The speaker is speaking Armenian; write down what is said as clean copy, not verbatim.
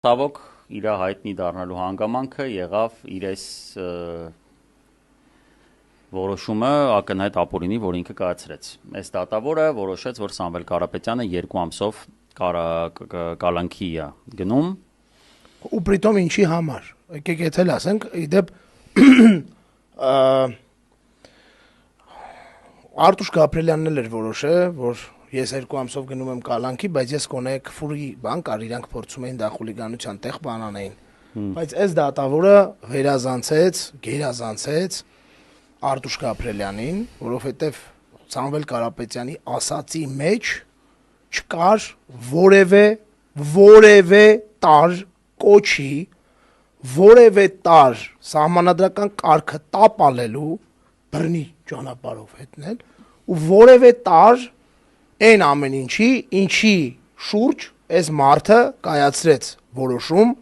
Ցավոք իր հայտնի դառնալու հանգամանքը եղավ իր այս որոշումը ակնհայտ ապօրինի, որ ինքը կայացրեց։ Այս դատավորը որոշեց, որ Սամվել Կարապետյանը 2 ամսով կալանքի է գնում։ Ու պրիտոմ ինչի համար։ Եկեք եթե ասենք, իդեպ Արտուշ Գաբրելյանն էլ էր որոշել, որ ես 2 ամսով գնում եմ կալանքի, բայց ես կոնե քֆուրի բան կար, իրանք փորձում էին դա խուլիգանության տեղ բանանային։ Բայց այս դատավորը գերազանցեց Արտուշ Գաբրելյանին, որովհետև Սամվել Կարապետյանի ասացի մեջ չկար որևէ տար կոչի, որևէ տար սահմանադրական կարգը տապալելու բռնի ճանապարհով հետնել ու որևէ տար այն ամեն ինչի շուրջ այս մարդը կայացրեց որոշում